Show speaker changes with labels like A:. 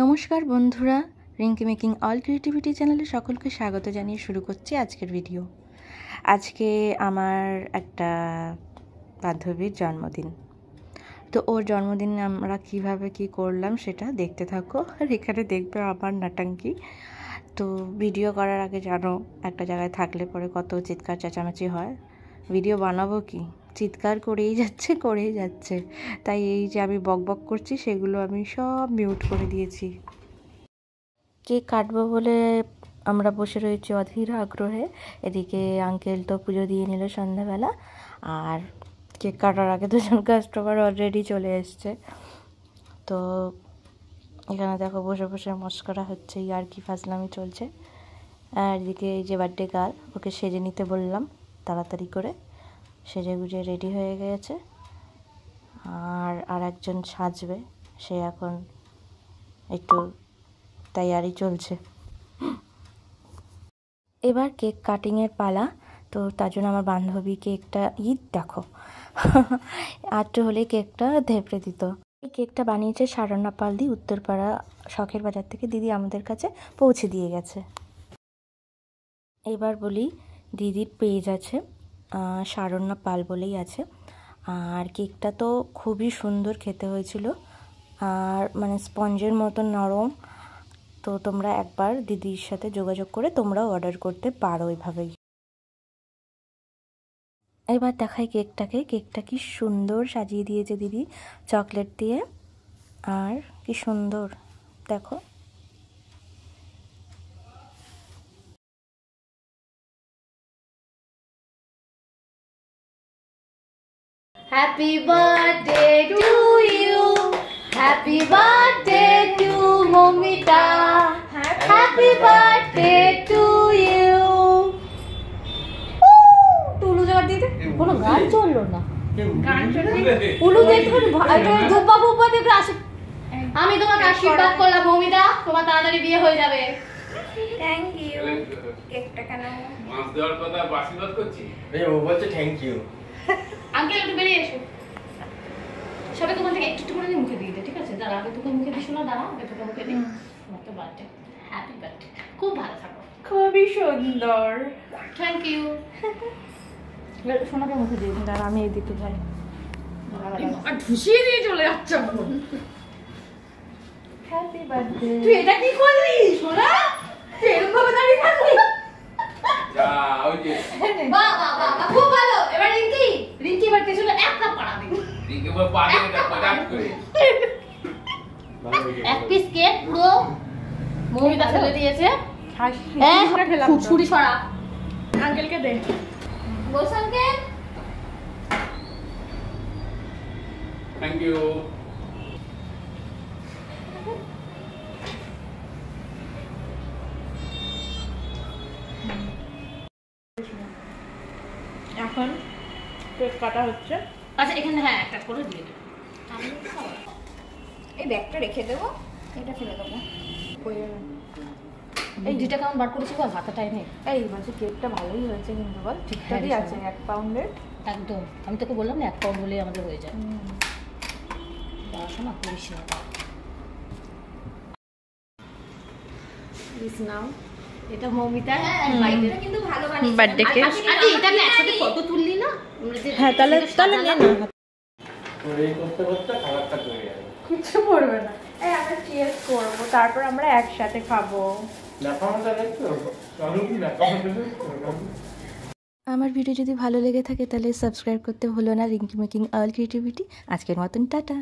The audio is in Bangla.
A: নমস্কার বন্ধুরা, রিঙ্কি মেকিং অল ক্রিয়েটিভিটি চ্যানেলে সকলকে স্বাগত জানিয়ে শুরু করছি আজকের ভিডিও। আজকে আমার একটা বান্ধবীর জন্মদিন, তো ওর জন্মদিন আমরা কিভাবে কি করলাম সেটা দেখতে থাকো। আর এখানে দেখবে আমার নাটাঙ্কি। তো ভিডিও করার আগে জানো একটা জায়গায় থাকলে পরে কত চিৎকার চেঁচামেচি হয়, ভিডিও বানাবো কি চিৎকার করেই যাচ্ছে। তাই এই যে আমি বকবক করছি সেগুলো আমি সব মিউট করে দিয়েছি। কেক কাটবো বলে আমরা বসে রয়েছি অধীর আগ্রহে। এদিকে আঙ্কেল তো পুজো দিয়ে নিল সন্ধ্যাবেলা, আর কেক কাটার আগে দুজন কাস্টমার অলরেডি চলে এসছে। তো এখানে দেখো বসে বসে মস্করা হচ্ছে, আর কি ফাজলামি চলছে। আর এদিকে এই যে বার্থডে গার্ল, ওকে সেজে নিতে বললাম, তাড়াতাড়ি করে সেজে গুজে রেডি হয়ে গেছে। আর একজন সাজবে, সে এখন একটু তৈয়ারি চলছে। এবার কেক কাটিংয়ের পালা। তো তার জন্য আমার বান্ধবী কেকটা দেখো আটটু হলে কেকটা ধেপড়ে দিত। এই কেকটা বানিয়েছে সারণ্যা পালদি, উত্তরপাড়া শখের বাজার থেকে দিদি আমাদের কাছে পৌঁছে দিয়ে গেছে। এবার বলি, দিদির পেজ আছে সারণ্যা পাল বলেই আছে। আর কেকটা তো খুবই সুন্দর খেতে হয়েছিল, আর মানে স্পঞ্জের মতো নরম। তো তোমরা একবার দিদির সাথে যোগাযোগ করে তোমরাও অর্ডার করতে পারো এভাবেই। এবার দেখাই কেকটা কি সুন্দর সাজিয়ে দিয়েছে দিদি চকলেট দিয়ে, আর কি সুন্দর দেখো।
B: Happy birthday to you. Happy birthday to Momita. Happy birthday to you. টুলু জোর দিতে কোনো গান চললো না, উলু দেখুন ধুপা ফুপা দেখে আসে। আমি তোমাকে আশীর্বাদ করলাম মমিতা, তোমার তাড়াতাড়ি বিয়ে হয়ে যাবে।
C: Thank you. কেকটা কেন
D: মাছ দেওয়ার কথা আশীর্বাদ করছি,
E: ও বলছে থ্যাংক ইউ।
B: আঙ্কেল একটু বেরিয়ে এসো, সবাই তোমার থেকে একটু করে মুখে দিয়ে দে, ঠিক আছে? দাঁড়া, আগে তোকে মুখে দিস না, দাঁড়া আগে তোকে মুখে দিই। তোমার বার্থডে, হ্যাপি বার্থডে, খুব ভালো থাকো।
C: খুবই সুন্দর,
B: থ্যাংক ইউ। সোনাকে মুখে দিয়ে দিই,
A: দাঁড়া আমি এইদিকে যাই।
B: আর ঢুসিয়ে দিয়ে চলে যাচ্ছে।
C: Happy birthday.
B: তুই এটা কি করলি সোনা? তুই এরকম ভাবে দাঁড়িয়ে থাকলি?
D: যা ওই যে
B: বাহ বাহ বাহ, খুব ভালো। এবার রিঙ্কি এবার পেছনে এক কাপ পাড়া দিবি।
D: রিঙ্কি বল পাড়ে এটা পজাক করে
B: এক পিস কেক পুরো মমিতা ফেলে দিয়েছে। ছুরি ছড়া
C: আঙ্কেলকে দে।
B: বস আঙ্কেল।
D: Thank you.
C: এখন কেক কাটা হচ্ছে।
B: আচ্ছা এখানে হ্যাঁ একটা করে দিয়ে দেবো।
C: এই ব্যাগটা রেখে দেবো, এটা ফেলে দেবো।
B: এই দুইটা কেমন বার করেছি বল, হাতাটাই নেই।
C: এই বলছি কেকটা ভালোই হয়েছে কিন্তু বল, ঠিকঠাকই আছে। 1 পাউন্ডের
B: একদম, আমি তোকে বললাম না 1 পাউন্ড হলেই আমাদের হয়ে যায়। পড়াশোনা করিস না।
C: This now.
B: এটা মমিতা বাইরে
C: কিন্তু ভালো বানিয়েছে।
A: Birthday cake.
B: আরে এটা না একসাথে ফটো তুললি না?
A: হ্যাঁ তাহলে নে না।
E: তোর এই করতে করতে খাবারটা তৈরি হবে,
C: কিছু পড়বে না। এই আমরা চিয়ার্স করব, তারপর আমরা একসাথে খাবো।
E: লেখাটা দেখছো আমি কি লেখাটা দেখছো।
A: আমার ভিডিও যদি ভালো লেগে থাকে তাহলে সাবস্ক্রাইব করতে ভুলো না রিঙ্কি মেকিং অল ক্রিয়েটিভিটি। আজকের মতন টাটা।